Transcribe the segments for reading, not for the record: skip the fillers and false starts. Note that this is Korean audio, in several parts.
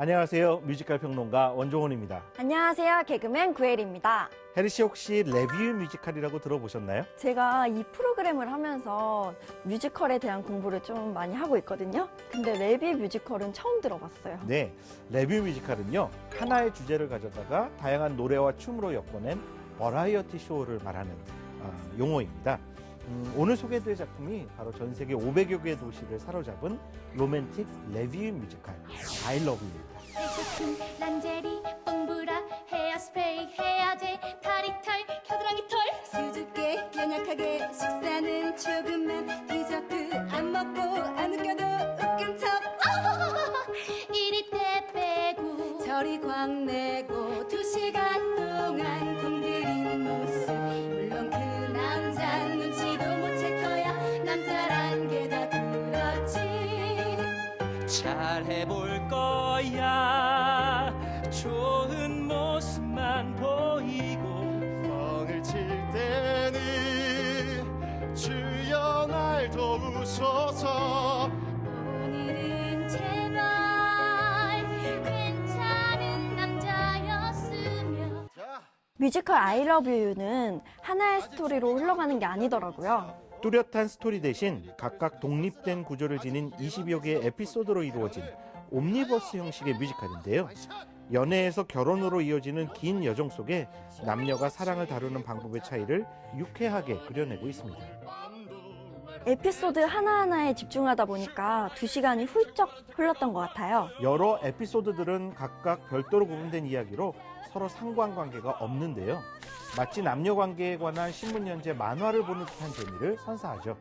안녕하세요. 뮤지컬 평론가 원종훈입니다. 안녕하세요. 개그맨 구엘입니다. 혜리 씨 혹시 레뷰 뮤지컬이라고 들어보셨나요? 제가 이 프로그램을 하면서 뮤지컬에 대한 공부를 좀 많이 하고 있거든요. 근데 레뷰 뮤지컬은 처음 들어봤어요. 네, 레뷰 뮤지컬은요. 하나의 주제를 가져다가 다양한 노래와 춤으로 엮어낸 버라이어티 쇼를 말하는 용어입니다. 오늘 소개해드릴 작품이 바로 전 세계 500여 개의 도시를 사로잡은 로맨틱 레뷰 뮤지컬 I Love You입니다. 해수품, 란제리, 뽕브라, 헤어스프레이, 헤어젤, 다리털, 겨드랑이 털 수줍게 연약하게 식사는 조금만 디저트 안 먹고 안 웃겨도 웃긴 척 이리 때 빼고 저리 광내고 2시간 동안 공들인 모습 물론 그 남자 눈치도 못 챌 거야 남자란 게 다 그렇지 잘 해볼 거야 좋은 모습만 보이고 멍을 칠 때는 주여 날 도우소서 오늘은 제발 괜찮은 남자였으면 뮤지컬 I Love You는 하나의 스토리로 흘러가는 게 아니더라고요. 뚜렷한 스토리 대신 각각 독립된 구조를 지닌 20여 개의 에피소드로 이루어진 옴니버스 형식의 뮤지컬인데요. 연애에서 결혼으로 이어지는 긴 여정 속에 남녀가 사랑을 다루는 방법의 차이를 유쾌하게 그려내고 있습니다. 에피소드 하나하나에 집중하다 보니까 2시간이 훌쩍 흘렀던 것 같아요. 여러 에피소드들은 각각 별도로 구분된 이야기로 서로 상관관계가 없는데요. 마치 남녀 관계에 관한 신문 연재 만화를 보는 듯한 재미를 선사하죠.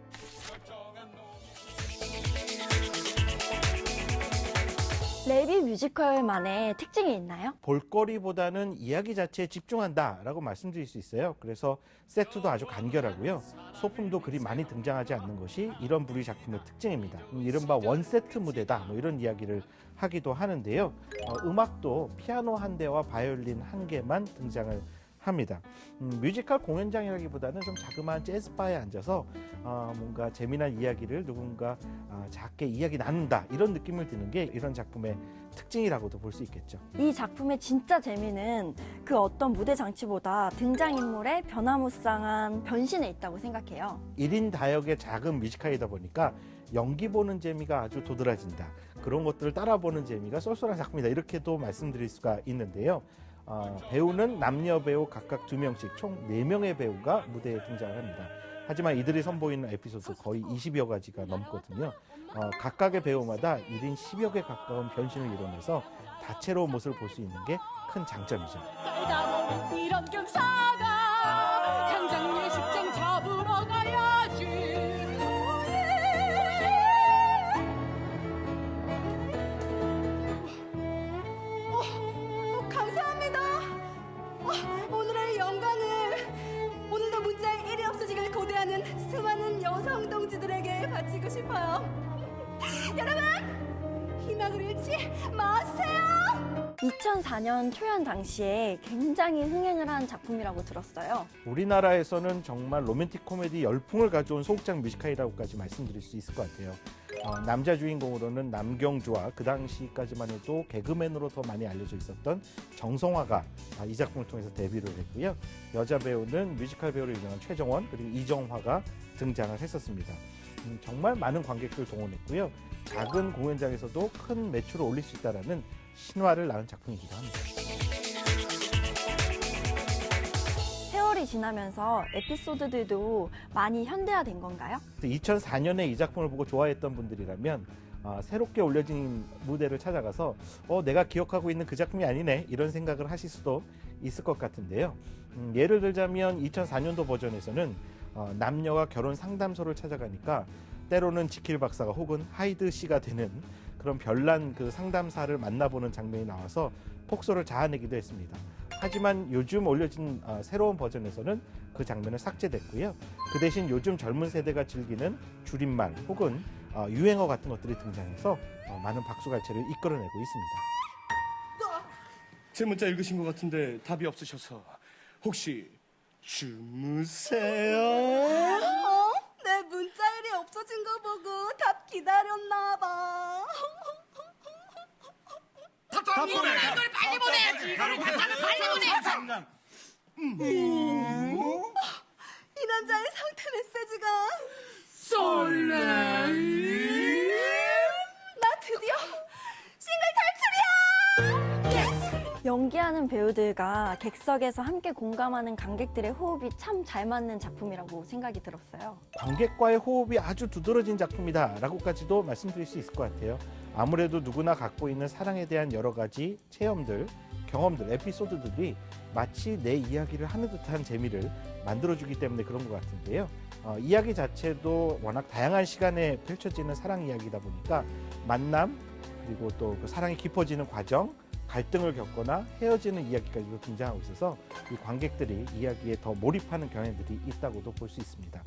레뷰 뮤지컬만의 특징이 있나요? 볼거리보다는 이야기 자체에 집중한다라고 말씀드릴 수 있어요. 그래서 세트도 아주 간결하고요. 소품도 그리 많이 등장하지 않는 것이 이런 부류 작품의 특징입니다. 이른바 원세트 무대다 뭐 이런 이야기를 하기도 하는데요. 음악도 피아노 한 대와 바이올린 한 개만 등장을 합니다. 뮤지컬 공연장이라기보다는 좀 자그마한 재즈바에 앉아서 뭔가 재미난 이야기를 누군가 작게 이야기 나눈다 이런 느낌을 드는 게 이런 작품의 특징이라고도 볼 수 있겠죠. 이 작품의 진짜 재미는 그 어떤 무대 장치보다 등장인물의 변화무쌍한 변신에 있다고 생각해요. 1인 다역의 작은 뮤지컬이다 보니까 연기 보는 재미가 아주 도드라진다. 그런 것들을 따라보는 재미가 쏠쏠한 작품이다. 이렇게도 말씀드릴 수가 있는데요. 배우는 남녀 배우 각각 2명씩 총 4명의 배우가 무대에 등장을 합니다. 하지만 이들이 선보이는 에피소드 거의 20여 가지가 넘거든요. 각각의 배우마다 1인 10여 개 가까운 변신을 이뤄내서 다채로운 모습을 볼 수 있는 게 큰 장점이죠. 살다 보면 이런 경사가 당장 예식장 잡으러 가야지 감사합니다 오늘의 영광을 오늘도 문자에 일이 없어지길 고대하는 수많은 여성 동지들에게 바치고 싶어요 여러분 희망을 잃지 마세요 2004년 초연 당시에 굉장히 흥행을 한 작품이라고 들었어요. 우리나라에서는 정말 로맨틱 코미디 열풍을 가져온 소극장 뮤지컬이라고까지 말씀드릴 수 있을 것 같아요. 남자 주인공으로는 남경주와 그 당시까지만 해도 개그맨으로 더 많이 알려져 있었던 정성화가 이 작품을 통해서 데뷔를 했고요. 여자 배우는 뮤지컬 배우로 유명한 최정원 그리고 이정화가 등장을 했었습니다. 정말 많은 관객들을 동원했고요. 작은 공연장에서도 큰 매출을 올릴 수 있다는 신화를 낳은 작품이기도 합니다. 세월이 지나면서 에피소드들도 많이 현대화된 건가요? 2004년에 이 작품을 보고 좋아했던 분들이라면 새롭게 올려진 무대를 찾아가서 내가 기억하고 있는 그 작품이 아니네 이런 생각을 하실 수도 있을 것 같은데요. 예를 들자면 2004년도 버전에서는 남녀가 결혼 상담소를 찾아가니까 때로는 지킬 박사가 혹은 하이드 씨가 되는 그런 별난 그 상담사를 만나보는 장면이 나와서 폭소를 자아내기도 했습니다. 하지만 요즘 올려진 새로운 버전에서는 그 장면은 삭제됐고요. 그 대신 요즘 젊은 세대가 즐기는 줄임말 혹은 유행어 같은 것들이 등장해서 많은 박수갈채를 이끌어내고 있습니다. 제 문자 읽으신 것 같은데 답이 없으셔서 혹시 주무세요? 내 문자 일이 없어진 거 보고 답 기다렸나 봐. 답답! 이런 걸 빨리 보내. 이거를 바탕을 빨리 보내. 이 남자의 상태 메시지가 설레임. 나 드디어 싱글 탈출이야! 연기하는 배우들과 객석에서 함께 공감하는 관객들의 호흡이 참 잘 맞는 작품이라고 생각이 들었어요. 관객과의 호흡이 아주 두드러진 작품이다라고까지도 말씀드릴 수 있을 것 같아요. 아무래도 누구나 갖고 있는 사랑에 대한 여러 가지 체험들, 경험들, 에피소드들이 마치 내 이야기를 하는 듯한 재미를 만들어주기 때문에 그런 것 같은데요. 이야기 자체도 워낙 다양한 시간에 펼쳐지는 사랑 이야기다 보니까 만남, 그리고 또 그 사랑이 깊어지는 과정, 갈등을 겪거나 헤어지는 이야기까지도 등장하고 있어서 이 관객들이 이야기에 더 몰입하는 경향들이 있다고도 볼 수 있습니다.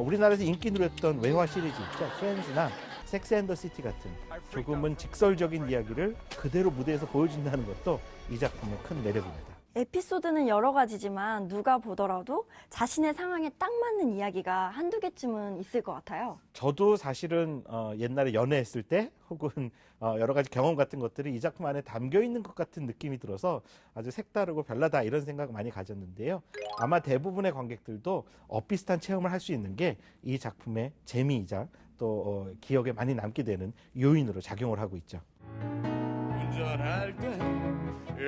우리나라에서 인기 누렸던 외화 시리즈 있죠. 프렌즈나 섹스 앤 더 시티 같은 조금은 직설적인 이야기를 그대로 무대에서 보여준다는 것도 이 작품의 큰 매력입니다. 에피소드는 여러 가지지만 누가 보더라도 자신의 상황에 딱 맞는 이야기가 한두 개쯤은 있을 것 같아요. 저도 사실은 옛날에 연애했을 때 혹은 여러 가지 경험 같은 것들이 이 작품 안에 담겨 있는 것 같은 느낌이 들어서 아주 색다르고 별나다 이런 생각 많이 가졌는데요. 아마 대부분의 관객들도 비슷한 체험을 할 수 있는 게 이 작품의 재미이자 또 기억에 많이 남게 되는 요인으로 작용을 하고 있죠. 운전할 때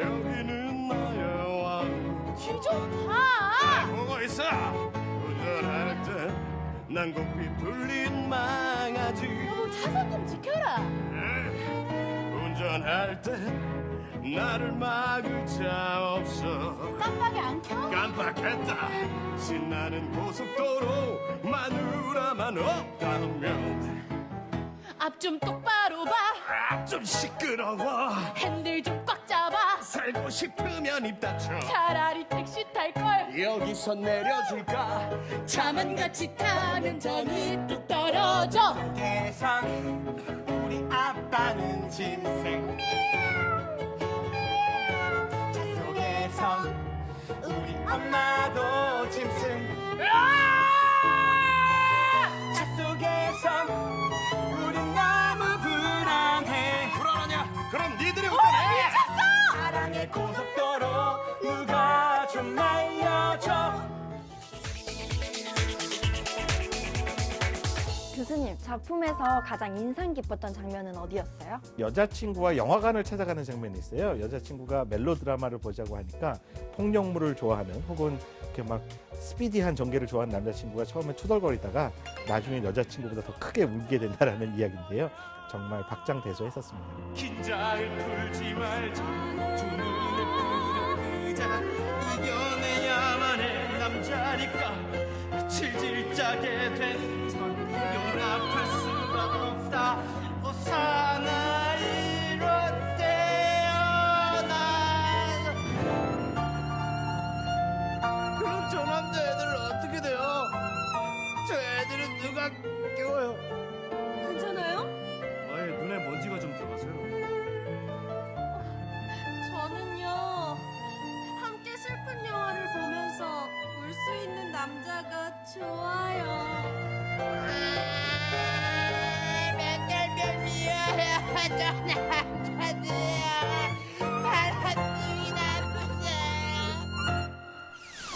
여기는 나의 왕. 뒤좀 봐. 보고 있어. 운전할 때 난곡비 풀린 망아지. 여보 차선 좀 지켜라. 운전할 때 나를 막을 자 없어. 깜빡이 안 켜? 깜빡했다. 신나는 고속도로 마누라만 없다면 앞 좀 똑바로 봐. 좀 시끄러워. 핸들 좀 꽉 잡아. 살고 싶으면 입 닫혀. 차라리 택시 탈걸. 여기서 내려줄까? 차만 같이 타면 정이 뚝 떨어져. 세상 우리 아빠는 짐승 차 속에선 우리 엄마도 짐승 차 속에선 우린 너무 불안해. 불안하냐? 그럼 니들이 운전해. 사랑의 고속도로 누가 좀 알려줘. 교수님, 작품에서 가장 인상 깊었던 장면은 어디였어요? 여자친구와 영화관을 찾아가는 장면이 있어요. 여자친구가 멜로드라마를 보자고 하니까 폭력물을 좋아하는 혹은 이렇게 막 스피디한 전개를 좋아하는 남자친구가 처음에 투덜거리다가 나중에 여자친구보다 더 크게 울게 된다라는 이야기인데요. 정말 박장대소했었습니다. 긴장을 풀지 말자. 두 눈을 뜨자. 이겨내야만 해 남자니까. 질질 짜게 된 선 용납할 수가 없다. 오사나 이럴 때어나. 그럼 저 남자 애들은 어떻게 돼요? 저 애들은 누가 깨워요? 괜찮아요? 아예 눈에 먼지가 좀 들어가세요. 저는요, 함께 슬픈 영화를 보면서 울 수 있는 남자가 좋아요.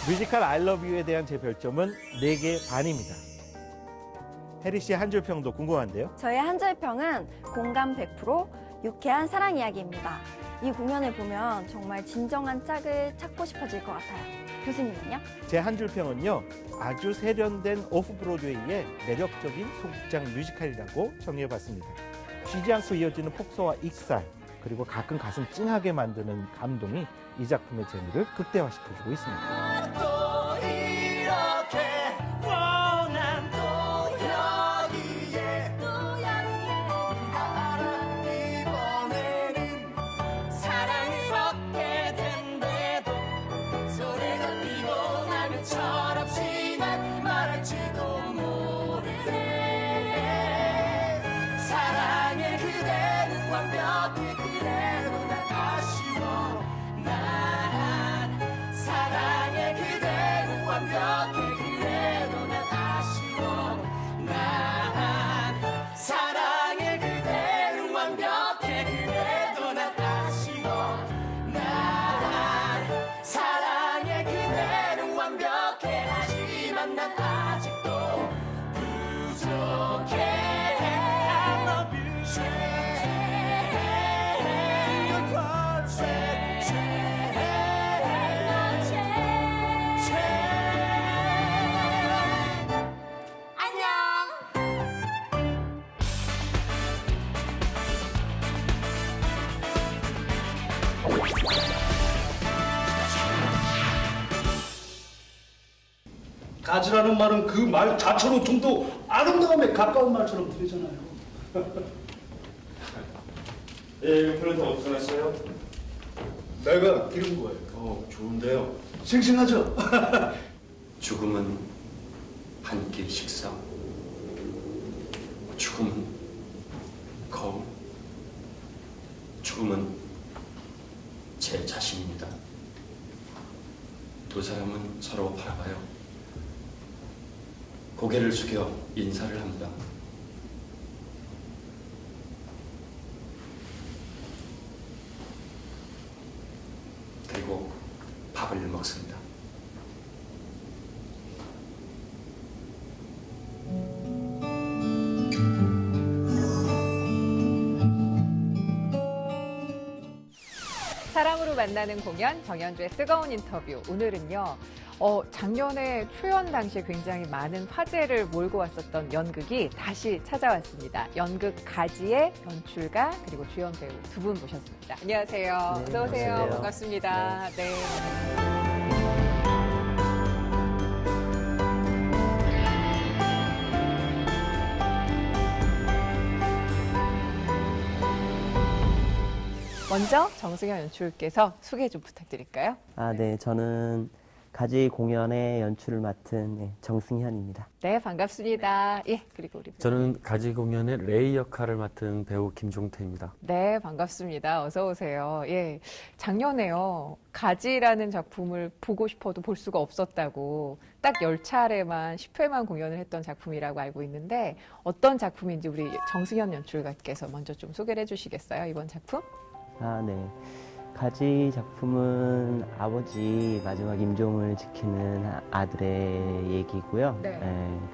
뮤지컬 I Love You에 대한 제 별점은 4개 반입니다. 혜리 씨의 한 줄 평도 궁금한데요. 저의 한 줄 평은 공감 100%, 유쾌한 사랑 이야기입니다. 이 공연을 보면 정말 진정한 짝을 찾고 싶어질 것 같아요. 교수님은요? 제 한 줄 평은요. 아주 세련된 오프 브로드웨이의 매력적인 소극장 뮤지컬이라고 정의해봤습니다. 쉬지 않고 이어지는 폭소와 익살, 그리고 가끔 가슴 찡하게 만드는 감동이 이 작품의 재미를 극대화시켜주고 있습니다. 또 이렇게 원한 또 여기에 네가 알아 이번에는 사랑을 얻게 된대도 소리가 피곤하면 철없이 난 말할지도 모르네. 사랑해 그대는 완벽해 그래도 난 아쉬워. 난 사랑해 그대는 완벽해 그래도 난 아쉬워. 난 사랑해 그대는 완벽해 그래도 난 아쉬워. 완벽해 하지만 난 아직도 부족해 I love you 가지라는 말은 그 말 자체로 좀 더 아름다움에 가까운 말처럼 들리잖아요. 예, 이거 플랜트 어디서 났어요? 내가 기른 거예요. 좋은데요. 싱싱하죠? 죽음은 한 끼 식사. 죽음은 거울. 죽음은 제 자신입니다. 두 사람은 서로 바라봐요. 고개를 숙여 인사를 합니다. 그리고 밥을 먹습니다. 사람으로 만나는 공연, 정연주의 뜨거운 인터뷰. 오늘은요, 작년에 초연 당시에 굉장히 많은 화제를 몰고 왔었던 연극이 다시 찾아왔습니다. 연극 가지의 연출가 그리고 주연 배우 두 분 모셨습니다. 안녕하세요. 어서 오세요. 안녕하세요. 반갑습니다. 네. 먼저 정승현 연출께서 소개 좀 부탁드릴까요? 네, 저는 가지 공연의 연출을 맡은 정승현입니다. 네, 반갑습니다. 예, 그리고 우리 저는 가지 공연의 레이 역할을 맡은 배우 김종태입니다. 네, 반갑습니다. 어서 오세요. 예, 작년에요. 가지라는 작품을 보고 싶어도 볼 수가 없었다고 딱 10차례만 10회만 공연을 했던 작품이라고 알고 있는데 어떤 작품인지 우리 정승현 연출가께서 먼저 좀 소개를 해주시겠어요? 이번 작품? 네. 가지 작품은 아버지 마지막 임종을 지키는 아들의 얘기고요. 네.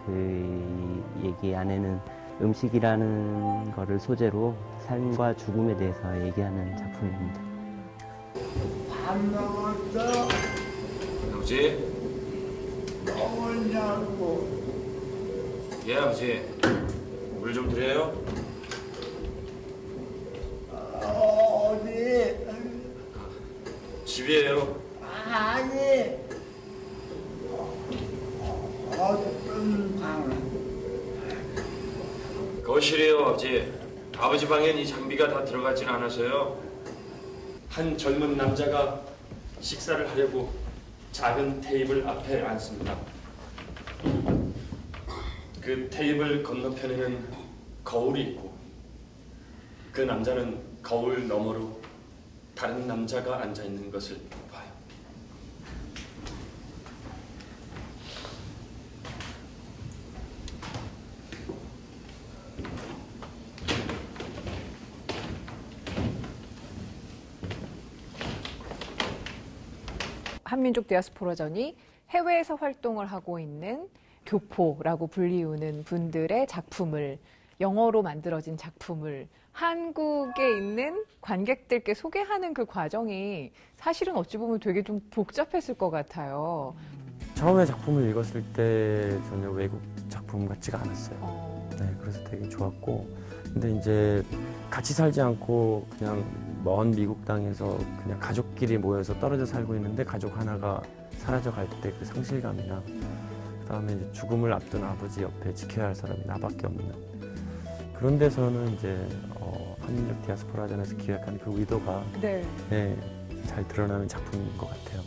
그 얘기 안에는 음식이라는 거를 소재로 삶과 죽음에 대해서 얘기하는 작품입니다. 밥 먹었어? 아버지? 먹었냐고. 예, 아버지. 물 좀 드려요? 어디? 집이에요. 아니. 어떤 방? 거실이에요, 아버지. 아버지 방엔 이 장비가 다 들어가진 않아서요. 한 젊은 남자가 식사를 하려고 작은 테이블 앞에 앉습니다. 그 테이블 건너편에는 거울이 있고 그 남자는 거울 너머로 다른 남자가 앉아 있는 것을 봐요. 한민족 디아스포라전이 해외에서 활동을 하고 있는 교포라고 불리우는 분들의 작품을 영어로 만들어진 작품을 한국에 있는 관객들께 소개하는 그 과정이 사실은 어찌 보면 되게 좀 복잡했을 것 같아요. 처음에 작품을 읽었을 때 전혀 외국 작품 같지가 않았어요. 네, 그래서 되게 좋았고, 근데 이제 같이 살지 않고 그냥 먼 미국 땅에서 그냥 가족끼리 모여서 떨어져 살고 있는데 가족 하나가 사라져 갈 때 그 상실감이나 그다음에 이제 죽음을 앞둔 아버지 옆에 지켜야 할 사람이 나밖에 없는 그런 데서는 이제 한민족 디아스포라전에서 기획한 그 의도가 네. 네, 잘 드러나는 작품인 것 같아요.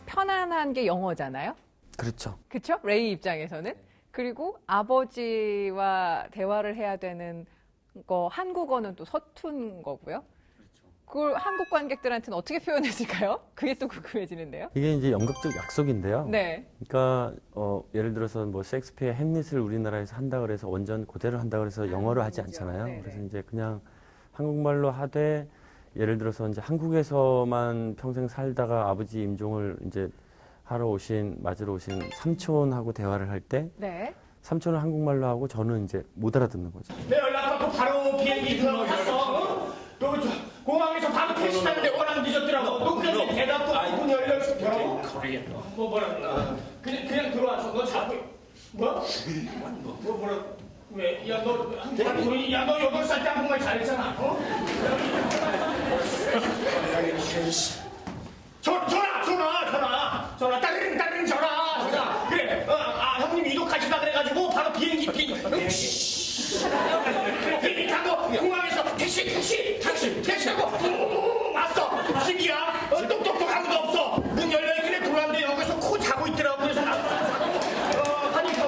편안한 게 영어잖아요. 그렇죠. 그렇죠? 레이 입장에서는. 그리고 아버지와 대화를 해야 되는 거 한국어는 또 서툰 거고요. 그걸 한국 관객들한테는 어떻게 표현했을까요? 그게 또 궁금해지는데요. 이게 이제 연극적 약속인데요. 네. 그러니까 예를 들어서 뭐 셰익스피어 햄릿을 우리나라에서 한다 그래서 원전 그대로 한다 그래서 영어로 하지 않잖아요. 네네. 그래서 이제 그냥 한국말로 하되 예를 들어서 이제 한국에서만 평생 살다가 아버지 임종을 이제 맞으러 오신 삼촌하고 대화를 할 때 네. 삼촌은 한국말로 하고 저는 이제 못 알아듣는 거죠. 내 연락받고 바로 비행기 들어가고 갔어. 너 공항에서 바로 택시 타는데 워낙 늦었더라고. 너 그냥 대답도 문 열려 있어. 뭐라 그냥 들어와서 너 자꾸 뭐라 왜? 야 너 8살 때 한국말 잘했잖아. 어? 전화 따르릉 전화. 그래. 형님 이동하시다 그래가지고 바로 비행기 타고 공항에서 택시 타고 왔어. 집이야. 똑똑똑 아무도 없어. 문 열려 있길래 들어왔는데 여기서 코 자고 있더라고. 그래서 하니까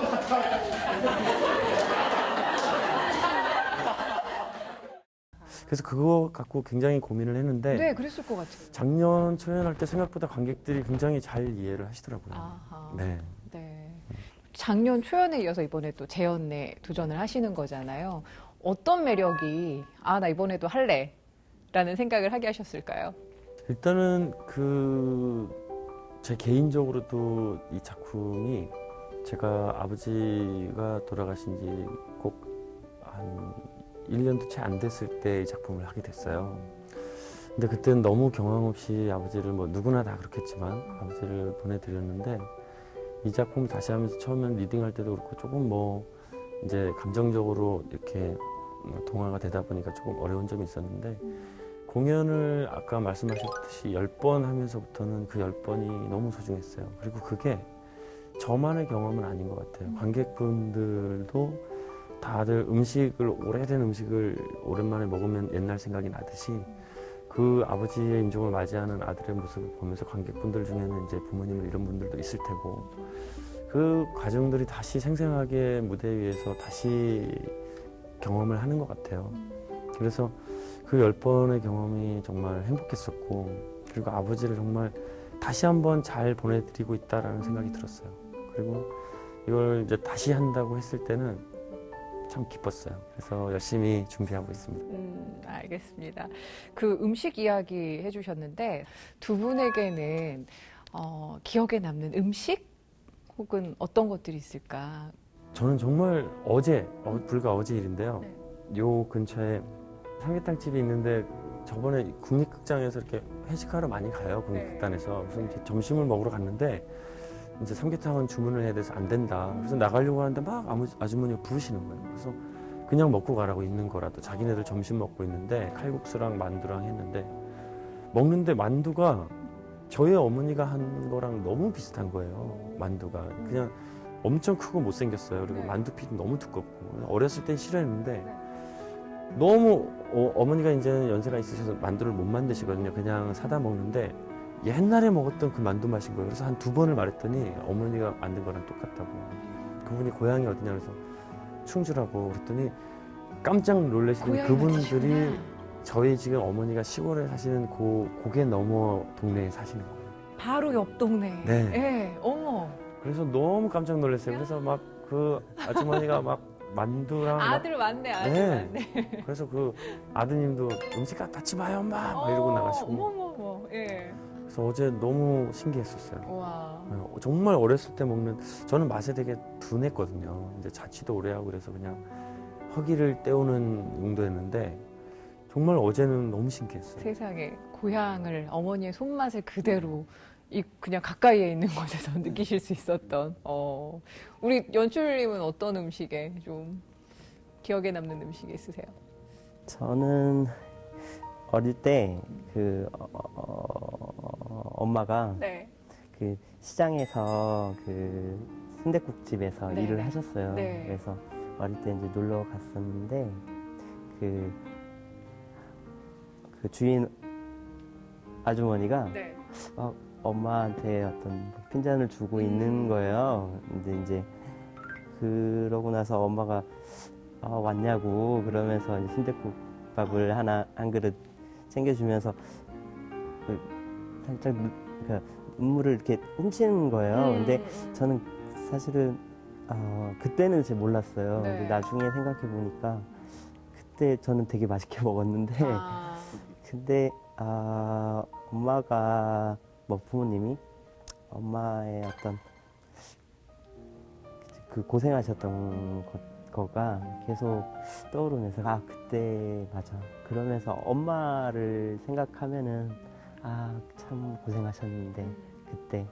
그래서 그거 갖고 굉장히 고민을 했는데 네, 그랬을 것 같아요. 작년 초연할 때 생각보다 관객들이 굉장히 잘 이해를 하시더라고요. 아하. 네. 네. 작년 초연에 이어서 이번에 또 재연에 도전을 하시는 거잖아요. 어떤 매력이 나 이번에도 할래 라는 생각을 하게 하셨을까요? 일단은 제 개인적으로도 이 작품이 제가 아버지가 돌아가신 지 꼭 한 1년도 채 안 됐을 때 이 작품을 하게 됐어요. 근데 그때는 너무 경황 없이 아버지를 누구나 다 그렇겠지만 아버지를 보내드렸는데 이 작품을 다시 하면서 처음엔 리딩할 때도 그렇고 조금 이제 감정적으로 이렇게 동화가 되다 보니까 조금 어려운 점이 있었는데 공연을 아까 말씀하셨듯이 10번 하면서부터는 그 10번이 너무 소중했어요. 그리고 그게 저만의 경험은 아닌 것 같아요. 관객분들도 다들 오래된 음식을 오랜만에 먹으면 옛날 생각이 나듯이 그 아버지의 임종을 맞이하는 아들의 모습을 보면서 관객분들 중에는 이제 부모님을 잃은 분들도 있을 테고 그 과정들이 다시 생생하게 무대 위에서 다시 경험을 하는 것 같아요. 그래서 그 10번의 경험이 정말 행복했었고 그리고 아버지를 정말 다시 한번 잘 보내드리고 있다라는 생각이 들었어요. 그리고 이걸 이제 다시 한다고 했을 때는 참 기뻤어요. 그래서 열심히 준비하고 있습니다. 알겠습니다. 그 음식 이야기 해주셨는데 두 분에게는 기억에 남는 음식 혹은 어떤 것들이 있을까? 저는 정말 불과 어제 일인데요. 요 근처에 삼계탕 집이 있는데 저번에 국립극장에서 이렇게 회식하러 많이 가요. 국립극단에서. 그래서 이제 점심을 먹으러 갔는데 이제 삼계탕은 주문을 해야 돼서 안 된다. 그래서 나가려고 하는데 막 아주머니가 부르시는 거예요. 그래서 그냥 먹고 가라고 있는 거라도 자기네들 점심 먹고 있는데 칼국수랑 만두랑 했는데 먹는데 만두가 저희 어머니가 한 거랑 너무 비슷한 거예요. 만두가 그냥 엄청 크고 못생겼어요. 그리고 만두피도 너무 두껍고 어렸을 땐 싫어했는데 너무 어머니가 이제는 연세가 있으셔서 만두를 못 만드시거든요. 그냥 사다 먹는데 옛날에 먹었던 그 만두 맛인 거예요. 그래서 한 2번을 말했더니 어머니가 만든 거랑 똑같다고. 그분이 고향이 어디냐 그래서 충주라고 그랬더니 깜짝 놀라시더니 그분들이 저희 지금 어머니가 시골에 사시는 고개 넘어 동네에 사시는 거예요. 바로 옆 동네. 네. 네. 어머. 그래서 너무 깜짝 놀랐어요. 그래서 막 그 아주머니가 막 만두랑 아들 맞네, 아들 네. 맞네. 그래서 그 아드님도 음식 갖다 마요 엄마 막 이러고 나가시고. 어머머머. 예. 그래서 어제 너무 신기했었어요. 와. 정말 어렸을 때 먹는 저는 맛에 되게 둔했거든요. 이제 자취도 오래 하고 그래서 그냥 허기를 때우는 용도였는데 정말 어제는 너무 신기했어요. 세상에 고향을 어머니의 손맛을 그대로 그냥 가까이에 있는 곳에서 느끼실 수 있었던. 우리 연출님은 어떤 음식에 좀 기억에 남는 음식이 있으세요? 저는 어릴 때 엄마가 네. 그 시장에서 그 순댓국집에서 네. 일을 하셨어요. 네. 그래서 어릴 때 이제 놀러 갔었는데 그 주인 아주머니가 네. 엄마한테 어떤 핀잔을 주고 있는 거예요. 근데 이제 그러고 나서 엄마가 왔냐고 그러면서 이제 순댓국밥을 한 그릇 챙겨주면서 살짝 눈물을 이렇게 훔치는 거예요. 근데 저는 사실은 그때는 잘 몰랐어요. 네. 근데 나중에 생각해 보니까 그때 저는 되게 맛있게 먹었는데 근데 엄마가 부모님이 엄마 엄마의 어떤 그 고생하셨던 거가 계속 떠오르면서 아 그때 맞아. 그러면서 엄마를 생각하면은 아 참 고생하셨는데 그때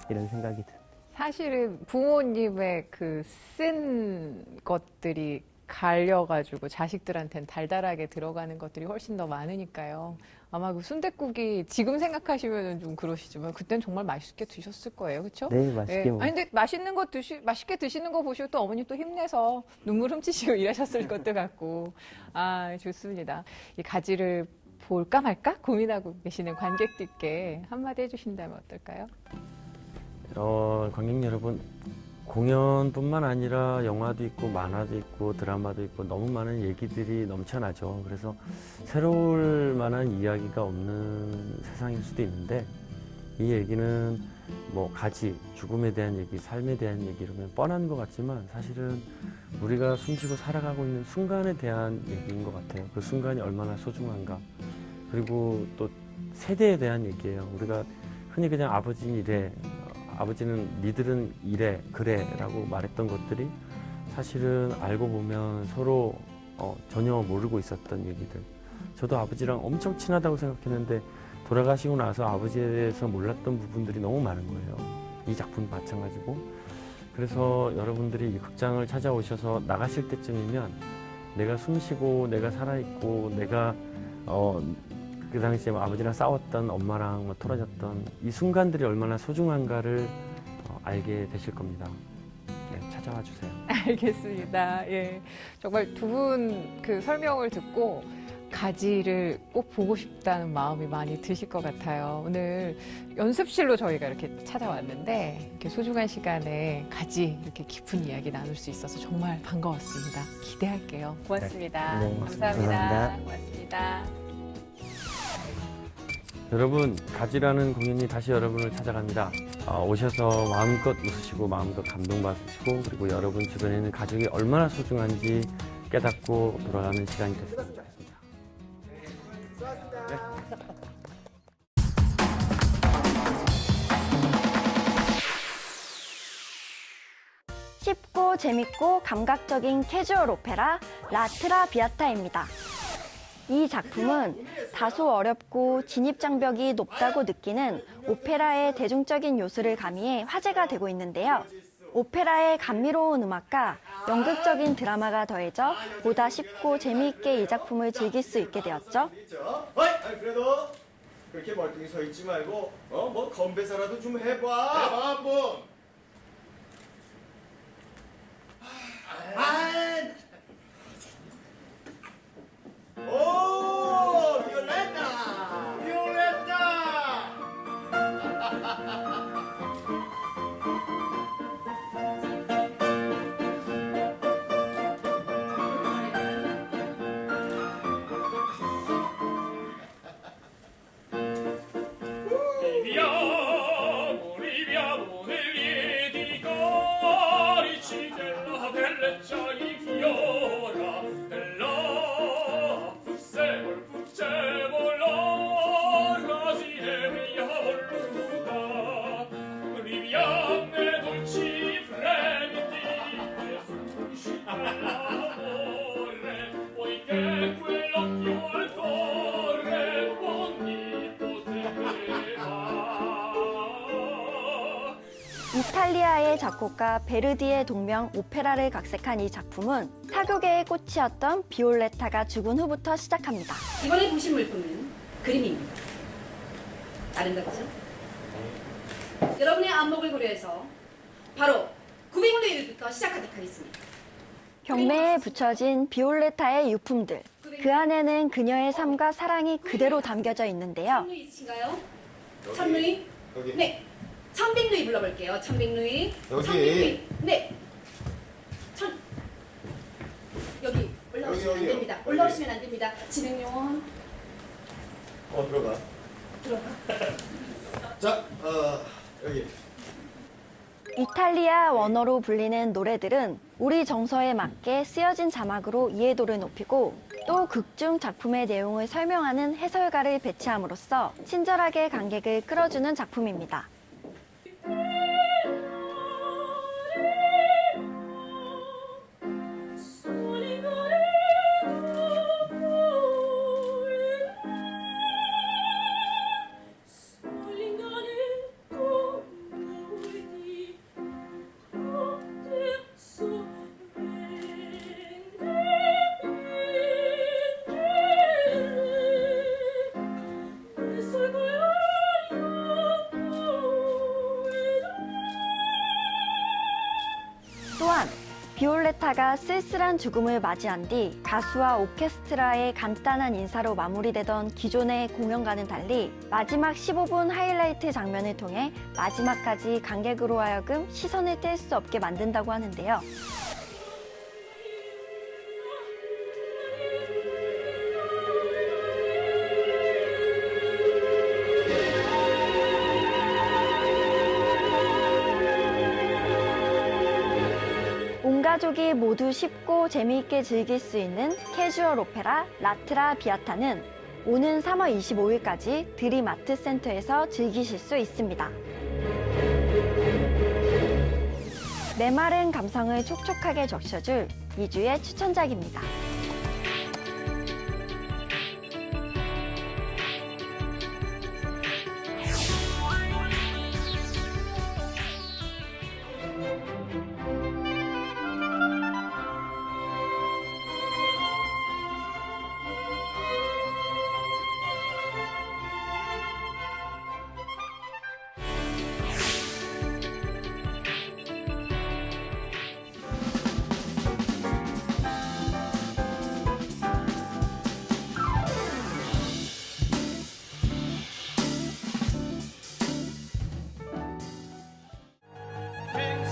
이런 생각이 들어요. 사실은 부모님의 그 쓴 것들이 갈려가지고 자식들한테는 달달하게 들어가는 것들이 훨씬 더 많으니까요. 아마 그 순댓국이 지금 생각하시면 좀 그러시지만 그땐 정말 맛있게 드셨을 거예요, 그렇죠? 네, 맛있게 먹었어요. 아니 근데 맛있는 거 맛있게 드시는 거 보시고 또 어머니 또 힘내서 눈물 훔치시고 일하셨을 것도 같고, 아 좋습니다. 이 가지를 볼까 말까 고민하고 계시는 관객들께 한마디 해주신다면 어떨까요? 관객 여러분, 공연뿐만 아니라 영화도 있고 만화도 있고 드라마도 있고 너무 많은 얘기들이 넘쳐나죠. 그래서 새로울 만한 이야기가 없는 세상일 수도 있는데 이 얘기는 뭐 가지, 죽음에 대한 얘기, 삶에 대한 얘기 이러면 뻔한 것 같지만 사실은 우리가 숨쉬고 살아가고 있는 순간에 대한 얘기인 것 같아요. 그 순간이 얼마나 소중한가. 그리고 또 세대에 대한 얘기예요. 우리가 흔히 그냥 아버지는 이래, 아버지는 니들은 이래 그래 라고 말했던 것들이 사실은 알고 보면 서로 전혀 모르고 있었던 얘기들. 저도 아버지랑 엄청 친하다고 생각했는데 돌아가시고 나서 아버지에 대해서 몰랐던 부분들이 너무 많은 거예요. 이 작품 마찬가지고. 그래서 여러분들이 이 극장을 찾아오셔서 나가실 때쯤이면 내가 숨쉬고 내가 살아있고 내가 그 당시에 아버지랑 싸웠던 엄마랑 뭐 토라졌던 이 순간들이 얼마나 소중한가를 알게 되실 겁니다. 네, 찾아와 주세요. 알겠습니다. 예, 정말 두 분 그 설명을 듣고 가지를 꼭 보고 싶다는 마음이 많이 드실 것 같아요. 오늘 연습실로 저희가 이렇게 찾아왔는데 이렇게 소중한 시간에 가지 이렇게 깊은 이야기 나눌 수 있어서 정말 반가웠습니다. 기대할게요. 고맙습니다. 네, 감사합니다. 감사합니다. 고맙습니다. 여러분, 가지라는 공연이 다시 여러분을 찾아갑니다. 오셔서 마음껏 웃으시고 마음껏 감동받으시고 그리고 여러분 주변에 있는 가족이 얼마나 소중한지 깨닫고 돌아가는 시간이 됐으면 좋겠습니다. 쉽고 재밌고 감각적인 캐주얼 오페라 라 트라비아타입니다. 이 작품은 다소 어렵고 진입장벽이 높다고 느끼는 오페라의 대중적인 요소를 가미해 화제가 되고 있는데요. 오페라의 감미로운 음악과 연극적인 드라마가 더해져 보다 쉽고 재미있게 이 작품을 즐길 수 있게 되었죠. 그래도 그렇게 멀뚱히 서 있지 말고 뭐 건배사라도 좀 해봐. 뭐. 오, 비올레타! 비올레타! Viviamo, viviamo negli edifici della bellezza infiora, della fussevol rasine mia voluta. Viviamo nei dolci fremiti che suscita l'amore, poiché quell'occhio al cuore 이탈리아의 작곡가 베르디의 동명 오페라를 각색한 이 작품은 사교계의 꽃이었던 비올레타가 죽은 후부터 시작합니다. 이번에 보신 물품은 그림입니다. 아름답죠? 여러분의 안목을 고려해서 바로 900루이부터 시작하도록 하겠습니다. 경매에 붙여진 비올레타의 유품들. 그 안에는 그녀의 삶과 사랑이 그대로 담겨져 있는데요. 1000루이 있으신가요? 1000루이? 네. 1100루이 불러볼게요. 1100루이. 여기. 1100루이. 네. 여기 올라오시면 안 됩니다. 올라오시면 안 됩니다. 진행요원. 들어가. 들어가. 자, 여기. 이탈리아 원어로 불리는 노래들은 우리 정서에 맞게 쓰여진 자막으로 이해도를 높이고 또 극중 작품의 내용을 설명하는 해설가를 배치함으로써 친절하게 관객을 끌어주는 작품입니다. 비올레타가 쓸쓸한 죽음을 맞이한 뒤 가수와 오케스트라의 간단한 인사로 마무리되던 기존의 공연과는 달리 마지막 15분 하이라이트 장면을 통해 마지막까지 관객으로 하여금 시선을 뗄 수 없게 만든다고 하는데요. 온 가족이 모두 쉽고 재미있게 즐길 수 있는 캐주얼 오페라 라트라 비아타는 오는 3월 25일까지 드림 아트 센터에서 즐기실 수 있습니다. 메마른 감성을 촉촉하게 적셔줄 2주의 추천작입니다. 맹